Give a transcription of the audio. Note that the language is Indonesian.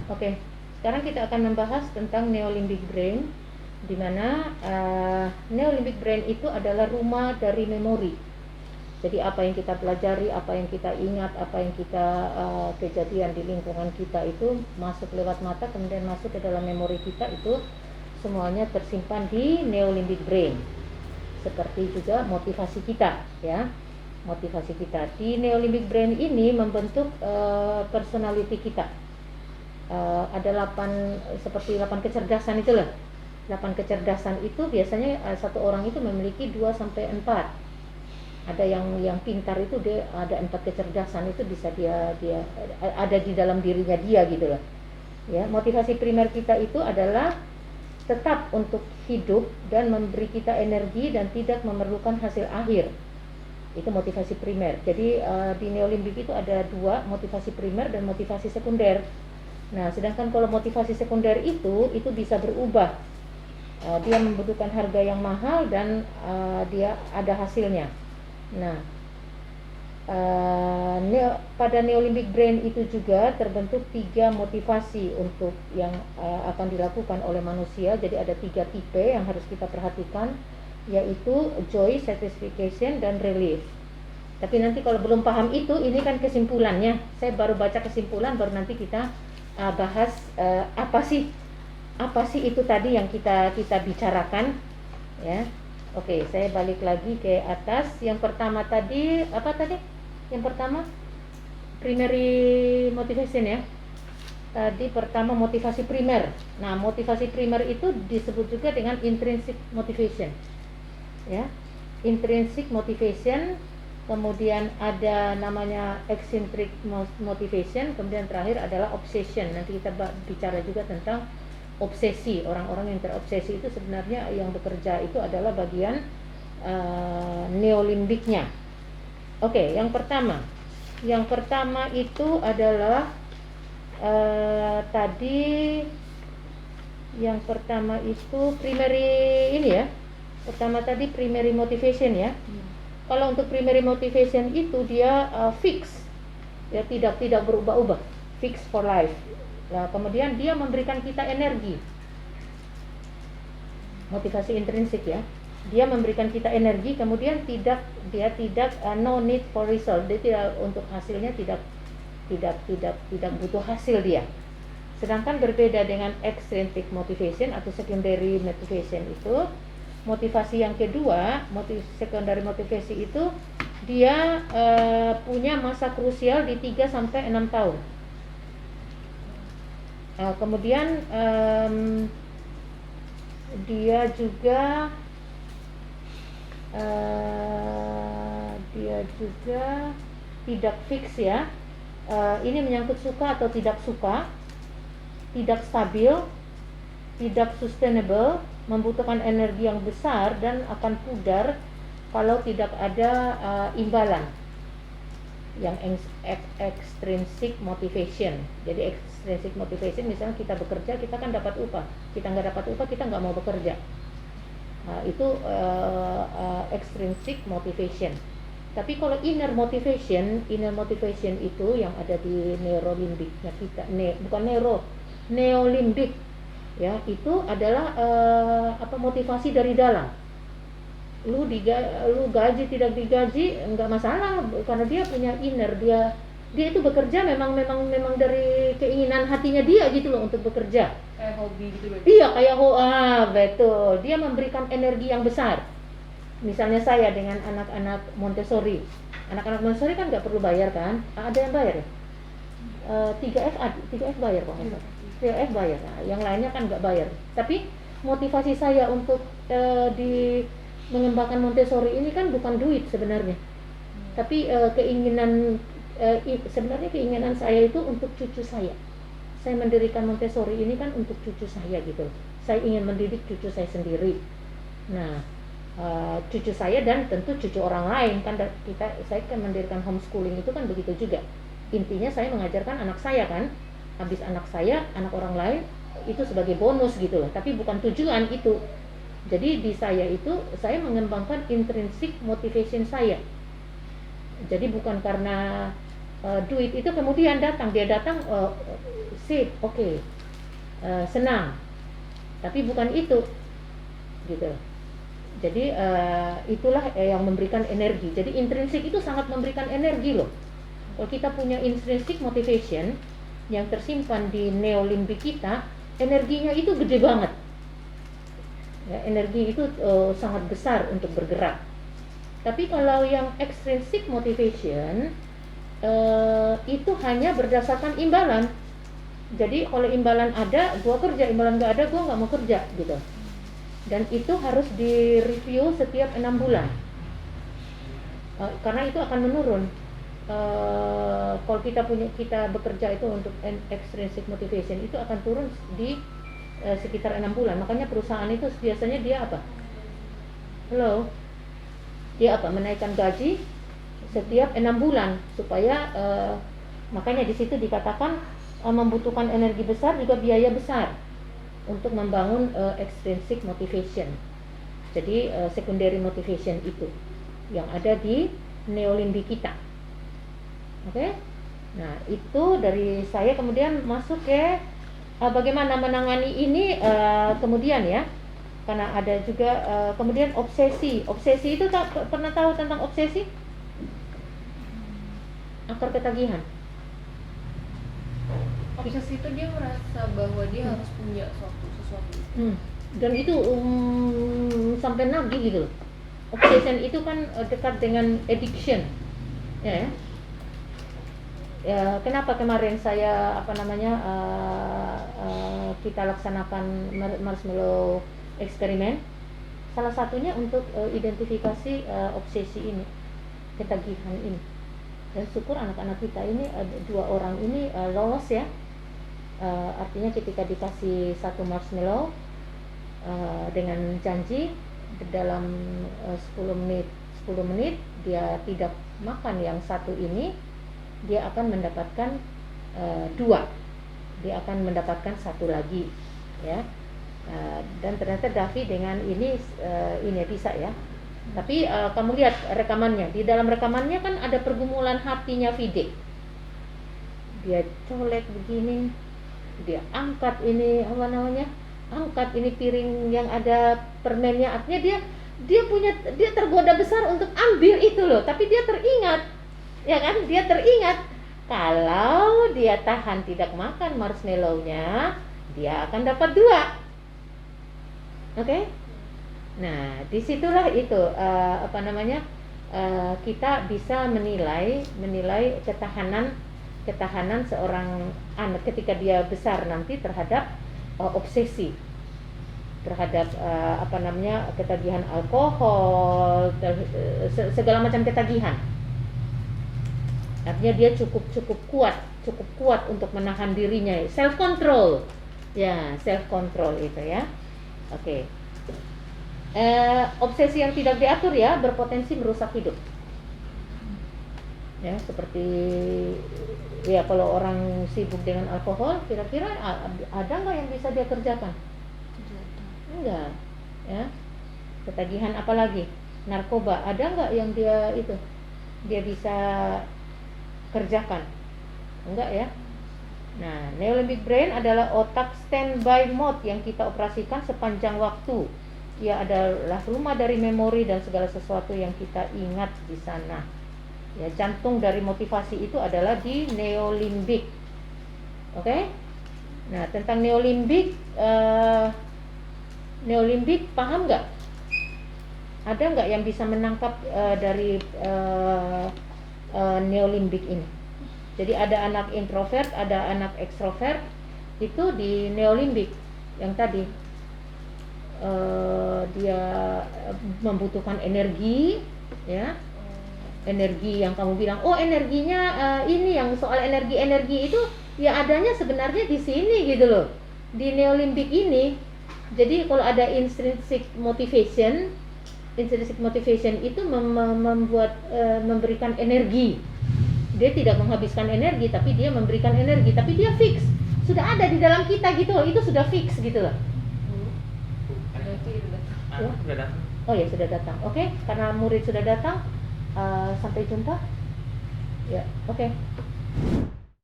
Oke. Sekarang kita akan membahas tentang neolimbic brain, di mana neolimbic brain itu adalah rumah dari memori. Jadi apa yang kita pelajari, apa yang kita ingat, apa yang kita kejadian di lingkungan kita itu masuk lewat mata, kemudian masuk ke dalam memori kita, itu semuanya tersimpan di neolimbic brain. Seperti juga motivasi kita, ya. Motivasi kita di neolimbic brain ini membentuk personality kita. Ada 8 kecerdasan itulah. 8 kecerdasan itu biasanya satu orang itu memiliki 2 sampai 4. Ada yang pintar itu dia ada 4 kecerdasan, itu bisa dia ada di dalam dirinya dia gitu loh. Ya, motivasi primer kita itu adalah tetap untuk hidup dan memberi kita energi dan tidak memerlukan hasil akhir. Itu motivasi primer. Jadi di neolimbic itu ada 2, motivasi primer dan motivasi sekunder. Nah, sedangkan kalau motivasi sekunder itu bisa berubah. Dia membutuhkan harga yang mahal dan dia ada hasilnya. Nah, pada neolimbic brain itu juga terbentuk 3 motivasi untuk yang akan dilakukan oleh manusia. Jadi ada 3 tipe yang harus kita perhatikan, yaitu joy, satisfaction, dan relief. Tapi nanti kalau belum paham itu, ini kan kesimpulannya. Saya baru baca kesimpulan, baru nanti kita bahas apa sih itu tadi yang kita bicarakan, ya. Oke, saya balik lagi ke atas. Yang pertama tadi apa tadi? Yang pertama primary motivation, ya. Tadi pertama motivasi primer. Nah, motivasi primer itu disebut juga dengan intrinsic motivation, ya. Intrinsic motivation. Kemudian ada namanya eccentric motivation, kemudian terakhir adalah obsession. Nanti kita bicara juga tentang obsesi. Orang-orang yang terobsesi itu sebenarnya yang bekerja itu adalah bagian neolimbiknya. Oke, yang pertama itu adalah tadi yang pertama itu primary ini, ya. Pertama tadi primary motivation, ya. Kalau untuk primary motivation itu dia fix, ya, tidak berubah-ubah, fix for life. Nah, kemudian dia memberikan kita energi. Motivasi intrinsik, ya. Dia memberikan kita energi, kemudian dia tidak no need for result. Dia tidak, untuk hasilnya tidak butuh hasil dia. Sedangkan berbeda dengan extrinsic motivation atau secondary motivation itu, motivasi yang kedua, secondary motivasi itu dia punya masa krusial di 3 sampai 6 tahun. Kemudian dia juga tidak fix, ya. Ini menyangkut suka atau tidak suka, tidak stabil, tidak sustainable, membutuhkan energi yang besar dan akan pudar kalau tidak ada imbalan. Yang extrinsic motivation. Jadi extrinsic motivation, misalnya kita bekerja, kita kan dapat upah. Kita nggak dapat upah, kita nggak mau bekerja. Itu extrinsic motivation. Tapi kalau inner motivation itu yang ada di neurolimbiknya kita, neolimbic, ya, itu adalah motivasi dari dalam. Lu gaji tidak digaji enggak masalah, karena dia punya inner, dia itu bekerja memang dari keinginan hatinya dia gitu loh untuk bekerja. Kayak hobi gitu. Iya, kayak betul. Dia memberikan energi yang besar. Misalnya saya dengan anak-anak Montessori. Anak-anak Montessori kan nggak perlu bayar kan? Ada yang bayar ya? 3F bayar kok. 3F bayar. Nah, yang lainnya kan nggak bayar. Tapi motivasi saya untuk mengembangkan Montessori ini kan bukan duit sebenarnya. Tapi sebenarnya keinginan saya itu untuk cucu saya. Saya mendirikan Montessori ini kan untuk cucu saya gitu. Saya ingin mendidik cucu saya sendiri. Nah, cucu saya dan tentu cucu orang lain kan, saya kan mendirikan homeschooling itu kan begitu juga. Intinya saya mengajarkan anak saya kan, habis anak saya, anak orang lain itu sebagai bonus gitu loh, tapi bukan tujuan itu. Jadi di saya itu saya mengembangkan intrinsic motivation saya. Jadi bukan karena duit itu kemudian datang, dia datang, sip, oke, senang, tapi bukan itu, gitu. Jadi itulah yang memberikan energi. Jadi intrinsik itu sangat memberikan energi loh. Kalau kita punya intrinsic motivation yang tersimpan di neolimbik kita, energinya itu gede banget. Ya, energi itu sangat besar untuk bergerak. Tapi kalau yang extrinsic motivation itu hanya berdasarkan imbalan. Jadi kalau imbalan ada, gua kerja, imbalan nggak ada, gua nggak mau kerja, gitu. Dan itu harus direview setiap 6 bulan, karena itu akan menurun. Kalau kita bekerja itu untuk extrinsic motivation itu akan turun di sekitar 6 bulan. Makanya perusahaan itu biasanya dia apa? Dia apa? Menaikkan gaji setiap 6 bulan supaya makanya di situ dikatakan membutuhkan energi besar juga biaya besar untuk membangun extrinsic motivation. Jadi secondary motivation itu yang ada di neolimbik kita. Oke? Nah, itu dari saya, kemudian masuk ke bagaimana menangani ini kemudian ya. Karena ada juga kemudian obsesi. Obsesi itu pernah tahu tentang obsesi? Akar ketagihan. Obsesi itu dia merasa bahwa dia harus punya sesuatu. Dan itu sampai nagih gitu. Obsession itu kan dekat dengan addiction, ya. Ya, kenapa kemarin saya kita laksanakan marshmallow eksperimen? Salah satunya untuk identifikasi obsesi ini, ketagihan ini. Dan syukur anak-anak kita ini, 2 orang ini lolos ya. Artinya ketika dikasih 1 marshmallow dengan janji dalam 10 menit dia tidak makan yang 1 ini, dia akan mendapatkan 2, dia akan mendapatkan 1 lagi ya. Dan ternyata Davi dengan ini bisa ya. Tapi kamu lihat rekamannya, di dalam rekamannya kan ada pergumulan hatinya Vide. Dia colek begini, dia angkat ini angkat ini piring yang ada permennya, artinya dia tergoda besar untuk ambil itu loh, tapi dia teringat, ya kan, dia teringat kalau dia tahan tidak makan marshmallow-nya, dia akan dapat 2. Oke? Nah, disitulah itu kita bisa menilai ketahanan seorang anak ketika dia besar nanti terhadap obsesi, terhadap ketagihan alkohol, segala macam ketagihan. Artinya dia cukup kuat untuk menahan dirinya, self control ya, self control itu ya. Oke. Obsesi yang tidak diatur ya berpotensi merusak hidup. Ya, seperti ya kalau orang sibuk dengan alkohol, kira-kira ada nggak yang bisa dia kerjakan? Enggak, ya. Ketagihan apalagi? Narkoba, ada nggak yang dia bisa kerjakan? Enggak ya. Nah, neolimbic brain adalah otak standby mode yang kita operasikan sepanjang waktu. Ia adalah rumah dari memori dan segala sesuatu yang kita ingat di sana. Ya, jantung dari motivasi itu adalah di neolimbik. Oke? Nah, tentang neolimbik, paham nggak? Ada nggak yang bisa menangkap dari neolimbik ini? Jadi ada anak introvert, ada anak ekstrovert, itu di neolimbik yang tadi. Dia membutuhkan energi, ya. Energi yang kamu bilang, energinya ini, yang soal energi itu ya adanya sebenarnya di sini gitu loh, di neolimbik ini. Jadi kalau ada intrinsic motivation itu memberikan energi. Dia tidak menghabiskan energi, tapi dia memberikan energi, tapi dia fix, sudah ada di dalam kita gitu loh, itu sudah fix gitu loh. Sudah datang. Oh ya, sudah datang. Oke, karena murid sudah datang, sampai jumpa. Ya, oke.